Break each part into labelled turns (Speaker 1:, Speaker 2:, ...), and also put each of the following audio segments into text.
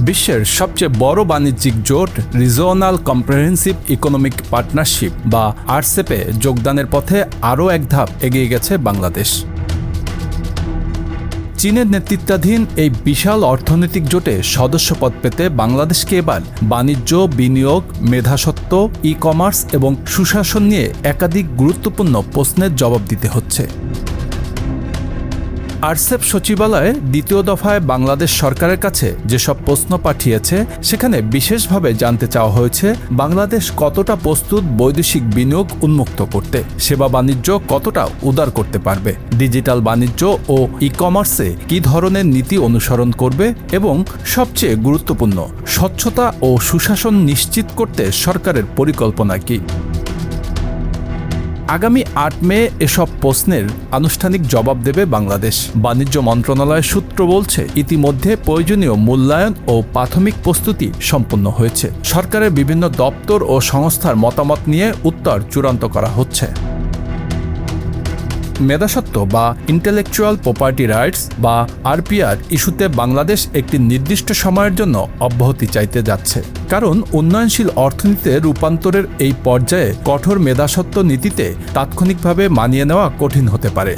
Speaker 1: বিশ্বের সবচেয়ে বড় বাণিজ্যিক জোট রিজিওনাল কম্প্রিহেনসিভ ইকোনমিক পার্টনারশিপ বা আরসেপে যোগদানের পথে আরও এক ধাপ এগিয়ে গেছে বাংলাদেশ। চীনের নেতৃত্বাধীন এই বিশাল অর্থনৈতিক জোটে সদস্যপদ পেতে বাংলাদেশকে এবার বাণিজ্য, বিনিয়োগ, মেধাস্বত্ব, ই-কমার্স এবং সুশাসন নিয়ে একাধিক গুরুত্বপূর্ণ প্রশ্নের জবাব দিতে হচ্ছে। আরসেপ সচিবালয়ে দ্বিতীয় দফায় বাংলাদেশ সরকারের কাছে যেসব প্রশ্ন পাঠিয়েছে সেখানে বিশেষভাবে জানতে চাওয়া হয়েছে বাংলাদেশ কতটা প্রস্তুত বৈদেশিক বিনিয়োগ উন্মুক্ত করতে, সেবা বাণিজ্য কতটা উদার করতে পারবে, ডিজিটাল বাণিজ্য ও ই-কমার্সে কী ধরনের নীতি অনুসরণ করবে এবং সবচেয়ে গুরুত্বপূর্ণ স্বচ্ছতা ও সুশাসন নিশ্চিত করতে সরকারের পরিকল্পনা কী। আগামী ৮ মে এসব প্রশ্নের আনুষ্ঠানিক জবাব দেবে বাংলাদেশ। বাণিজ্য মন্ত্রণালয়ের সূত্র বলছে ইতিমধ্যে প্রয়োজনীয় মূল্যায়ন ও প্রাথমিক প্রস্তুতি সম্পন্ন হয়েছে। সরকারের বিভিন্ন দপ্তর ও সংস্থার মতামত নিয়ে উত্তর চূড়ান্ত করা হচ্ছে। মেধাস্বত্ব বা ইন্টেলেকচুয়াল প্রপার্টি রাইটস বা আরপিআর ইস্যুতে বাংলাদেশ একটি নির্দিষ্ট সময়ের জন্য অব্যাহতি চাইতে যাচ্ছে, কারণ উন্নয়নশীল অর্থনীতিতে রূপান্তরের এই পর্যায়ে কঠোর মেধাস্বত্ব নীতিতে তাৎক্ষণিকভাবে মানিয়ে নেওয়া কঠিন হতে পারে।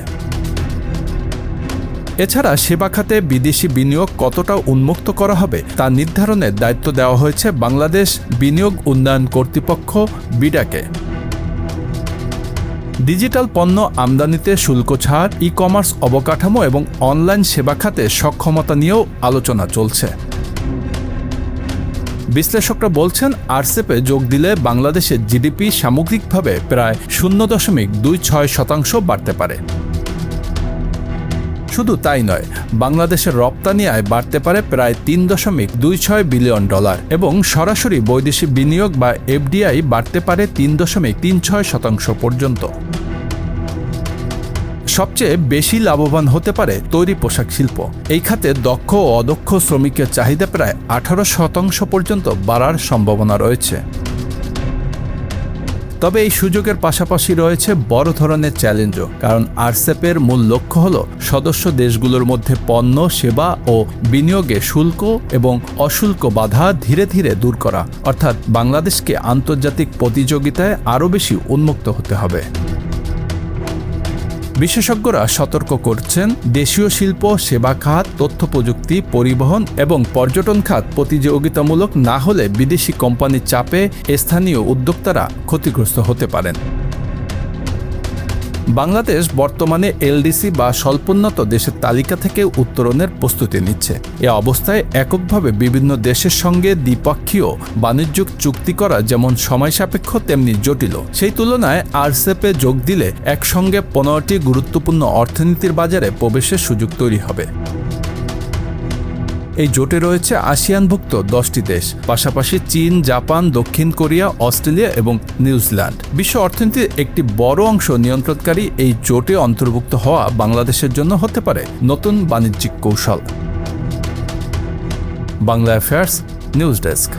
Speaker 1: এছাড়া সেবা খাতে বিদেশি বিনিয়োগ কতটা উন্মুক্ত করা হবে তা নির্ধারণের দায়িত্ব দেওয়া হয়েছে বাংলাদেশ বিনিয়োগ উন্নয়ন কর্তৃপক্ষ বিডাকে। ডিজিটাল পণ্য আমদানিতে শুল্ক ছাড়, ই-কমার্স অবকাঠামো এবং অনলাইন সেবা খাতে সক্ষমতা নিয়েও আলোচনা চলছে। বিশ্লেষকরা বলছেন আরসেপে যোগ দিলে বাংলাদেশের জিডিপি সামগ্রিকভাবে প্রায় 0.26% বাড়তে পারে। শুধু তাই নয়, বাংলাদেশের রপ্তানি আয় বাড়তে পারে প্রায় $3.26 বিলিয়ন এবং সরাসরি বৈদেশিক বিনিয়োগ বা এফডিআই বাড়তে পারে 3.36% পর্যন্ত। সবচেয়ে বেশি লাভবান হতে পারে তৈরি পোশাক শিল্প। এই খাতে দক্ষ ও অদক্ষ শ্রমিকের চাহিদা প্রায় 18% পর্যন্ত বাড়ার সম্ভাবনা রয়েছে। তবে এই সুযোগের পাশাপাশি রয়েছে বড় ধরনের চ্যালেঞ্জও, কারণ আরসেপের মূল লক্ষ্য হল সদস্য দেশগুলোর মধ্যে পণ্য, সেবা ও বিনিয়োগে শুল্ক এবং অশুল্ক বাধা ধীরে ধীরে দূর করা, অর্থাৎ বাংলাদেশকে আন্তর্জাতিক প্রতিযোগিতায় আরও বেশি উন্মুক্ত হতে হবে। বিশেষজ্ঞরা সতর্ক করছেন দেশীয় শিল্প, সেবা খাত, তথ্য প্রযুক্তি, পরিবহন এবং পর্যটন খাত প্রতিযোগিতামূলক না হলে বিদেশি কোম্পানির চাপে স্থানীয় উদ্যোক্তারা ক্ষতিগ্রস্ত হতে পারেন। বাংলাদেশ বর্তমানে এলডিসি বা স্বল্পোন্নত দেশের তালিকা থেকে উত্তরণের প্রস্তুতি নিচ্ছে। এ অবস্থায় এককভাবে বিভিন্ন দেশের সঙ্গে দ্বিপক্ষীয় বাণিজ্যিক চুক্তি করা যেমন সময় সাপেক্ষ তেমনি জটিল। সেই তুলনায় আরসেপে যোগ দিলে একসঙ্গে 15টি গুরুত্বপূর্ণ অর্থনীতির বাজারে প্রবেশের সুযোগ তৈরি হবে। এই জোটে রয়েছে আসিয়ানভুক্ত 10টি দেশ, পাশাপাশি চীন, জাপান, দক্ষিণ কোরিয়া, অস্ট্রেলিয়া এবং নিউজিল্যান্ড। বিশ্ব অর্থনীতির একটি বড় অংশ নিয়ন্ত্রণকারী এই জোটে অন্তর্ভুক্ত হওয়া বাংলাদেশের জন্য হতে পারে নতুন বাণিজ্যিক কৌশল। Bangla affairs, news desk.